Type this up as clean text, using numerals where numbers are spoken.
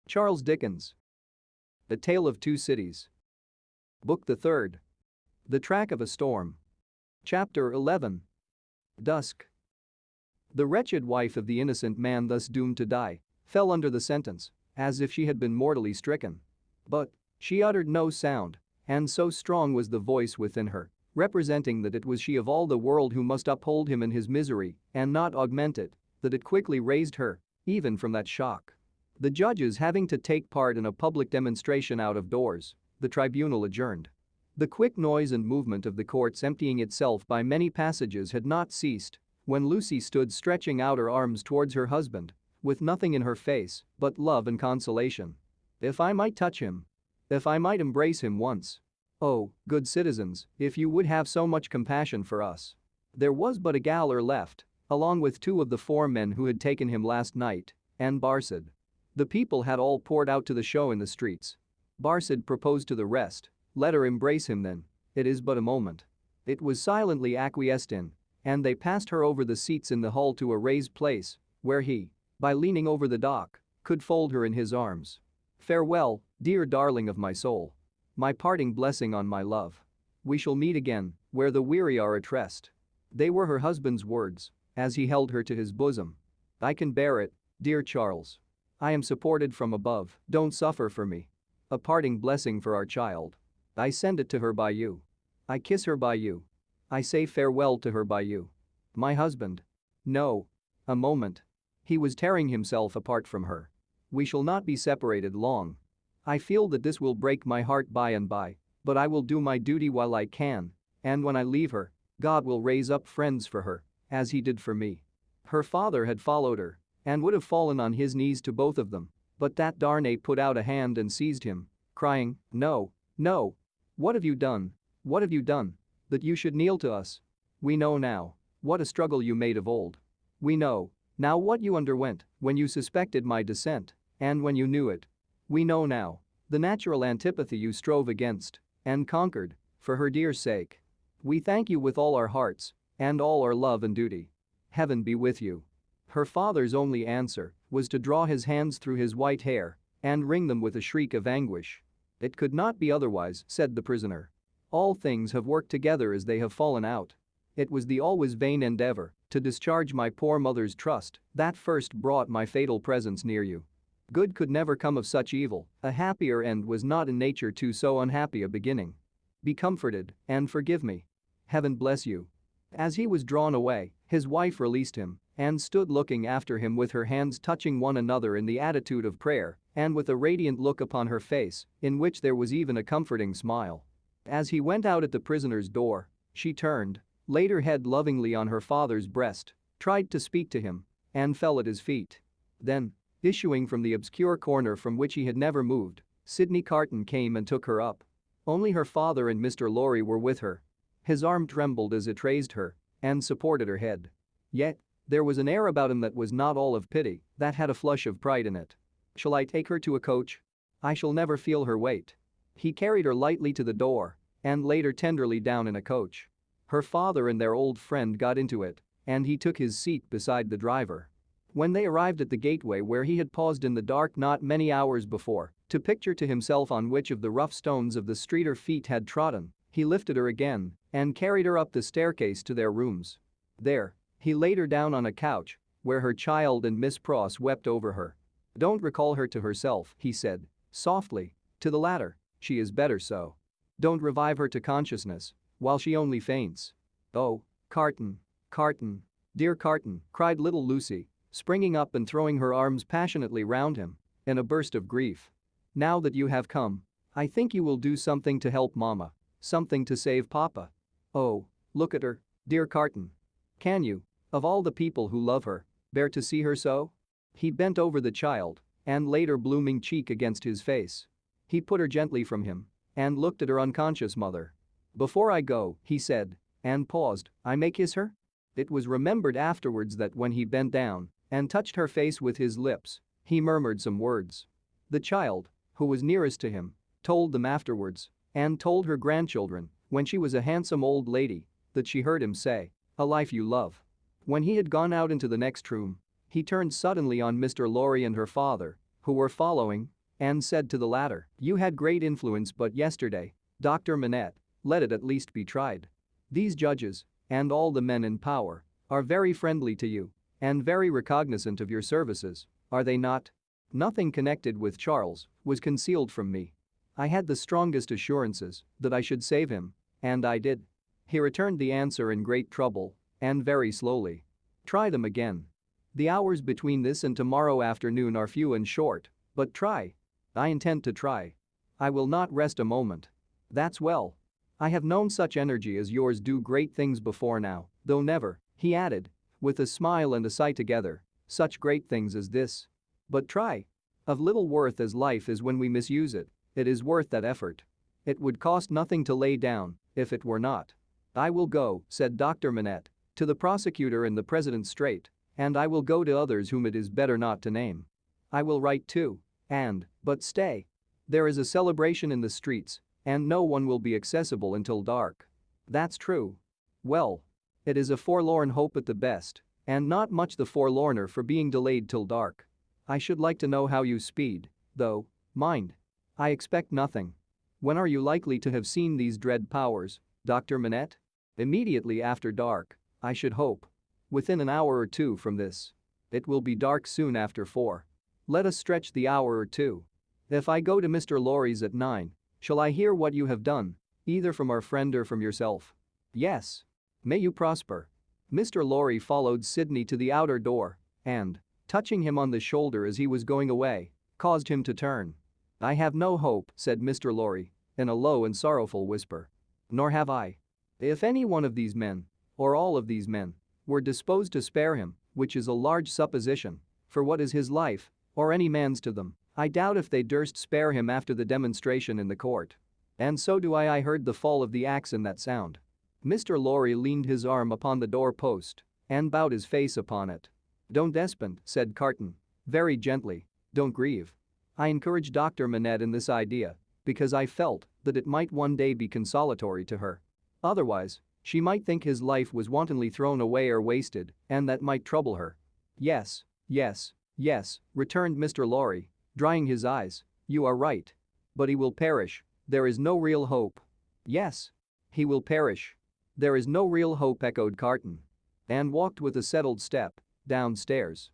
Charles Dickens. A Tale of Two Cities. Book the Third. The Track of a Storm. Chapter 11. Dusk. The wretched wife of the innocent man thus doomed to die fell under the sentence, as if she had been mortally stricken. But she uttered no sound, and so strong was the voice within her, representing that it was she of all the world who must uphold him in his misery and not augment it, that it quickly raised her, even from that shock. The judges having to take part in a public demonstration out of doors, the tribunal adjourned. The quick noise and movement of the courts emptying itself by many passages had not ceased when Lucy stood stretching out her arms towards her husband, with nothing in her face but love and consolation. "If I might touch him. If I might embrace him once. Oh, good citizens, if you would have so much compassion for us." There was but a gaoler left, along with two of the four men who had taken him last night, and Barcid. The people had all poured out to the show in the streets. Barcid proposed to the rest, "Let her embrace him then, it is but a moment." It was silently acquiesced in, and they passed her over the seats in the hall to a raised place, where he, by leaning over the dock, could fold her in his arms. "Farewell, dear darling of my soul. My parting blessing on my love. We shall meet again, where the weary are at rest." They were her husband's words, as he held her to his bosom. "I can bear it, dear Charles. I am supported from above, don't suffer for me. A parting blessing for our child. I send it to her by you. I kiss her by you. I say farewell to her by you. My husband." No. A moment. He was tearing himself apart from her. "We shall not be separated long. I feel that this will break my heart by and by, but I will do my duty while I can, and when I leave her, God will raise up friends for her, as he did for me." Her father had followed her and would have fallen on his knees to both of them, but that Darnay put out a hand and seized him, crying, "No, no. What have you done? What have you done? That you should kneel to us? We know now what a struggle you made of old. We know now what you underwent when you suspected my descent and when you knew it. We know now the natural antipathy you strove against and conquered for her dear sake. We thank you with all our hearts and all our love and duty. Heaven be with you." Her father's only answer was to draw his hands through his white hair and wring them with a shriek of anguish. "It could not be otherwise," said the prisoner. "All things have worked together as they have fallen out. It was the always vain endeavor to discharge my poor mother's trust that first brought my fatal presence near you. Good could never come of such evil, a happier end was not in nature to so unhappy a beginning. Be comforted and forgive me. Heaven bless you." As he was drawn away, his wife released him and stood looking after him with her hands touching one another in the attitude of prayer and with a radiant look upon her face in which there was even a comforting smile. As he went out at the prisoner's door, she turned, laid her head lovingly on her father's breast, tried to speak to him, and fell at his feet. Then, issuing from the obscure corner from which he had never moved, Sidney Carton came and took her up. Only her father and Mr. Lorry were with her. His arm trembled as it raised her and supported her head. Yet, there was an air about him that was not all of pity, that had a flush of pride in it. "Shall I take her to a coach? I shall never feel her weight." He carried her lightly to the door and laid her tenderly down in a coach. Her father and their old friend got into it, and he took his seat beside the driver. When they arrived at the gateway where he had paused in the dark not many hours before to picture to himself on which of the rough stones of the street her feet had trodden, he lifted her again and carried her up the staircase to their rooms. There, he laid her down on a couch where her child and Miss Pross wept over her. "Don't recall her to herself," he said, softly, to the latter, "she is better so. Don't revive her to consciousness while she only faints." "Oh, Carton, Carton, dear Carton," cried little Lucy, springing up and throwing her arms passionately round him in a burst of grief. "Now that you have come, I think you will do something to help Mama, something to save Papa. Oh, look at her, dear Carton. Can you, of all the people who love her, bear to see her so?" He bent over the child and laid her blooming cheek against his face. He put her gently from him and looked at her unconscious mother. "Before I go," he said, and paused, "I may kiss her?" It was remembered afterwards that when he bent down and touched her face with his lips, he murmured some words. The child, who was nearest to him, told them afterwards and told her grandchildren, when she was a handsome old lady, that she heard him say, "A life you love." When he had gone out into the next room, he turned suddenly on Mr. Lorry and her father, who were following, and said to the latter, "You had great influence but yesterday, Dr. Manette, let it at least be tried. These judges, and all the men in power, are very friendly to you and very recognizant of your services, are they not?" Nothing connected with Charles was concealed from me. I had the strongest assurances that I should save him, and I did. He returned the answer in great trouble and very slowly. "Try them again. The hours between this and tomorrow afternoon are few and short, but try." "I intend to try. I will not rest a moment." "That's well. I have known such energy as yours do great things before now, though never," he added, with a smile and a sigh together, "such great things as this. But try. Of little worth as life is when we misuse it, it is worth that effort. It would cost nothing to lay down, if it were not." "I will go," said Dr. Manette, "to the prosecutor in the President's Strait, and I will go to others whom it is better not to name. I will write too. But stay. There is a celebration in the streets, and no one will be accessible until dark." "That's true. Well, it is a forlorn hope at the best, and not much the forlorner for being delayed till dark. I should like to know how you speed, though, mind. I expect nothing. When are you likely to have seen these dread powers, Dr. Manette?" "Immediately after dark, I should hope. Within an hour or two from this. It will be dark soon after 4. Let us stretch the hour or two. If I go to Mr. Lorry's at 9, shall I hear what you have done, either from our friend or from yourself?" "Yes. May you prosper." Mr. Lorry followed Sidney to the outer door and, touching him on the shoulder as he was going away, caused him to turn. "I have no hope," said Mr. Lorry, in a low and sorrowful whisper. "Nor have I. If any one of these men, or all of these men, were disposed to spare him, which is a large supposition, for what is his life, or any man's to them, I doubt if they durst spare him after the demonstration in the court. And so do I heard the fall of the axe in that sound." Mr. Lorry leaned his arm upon the door-post and bowed his face upon it. "Don't despond," said Carton, very gently, "don't grieve. I encouraged Dr. Manette in this idea because I felt that it might one day be consolatory to her. Otherwise, she might think his life was wantonly thrown away or wasted, and that might trouble her." "Yes, yes, yes," returned Mr. Lorry, drying his eyes, "you are right. But he will perish. There is no real hope." "Yes. He will perish. There is no real hope," echoed Carton. And walked with a settled step downstairs.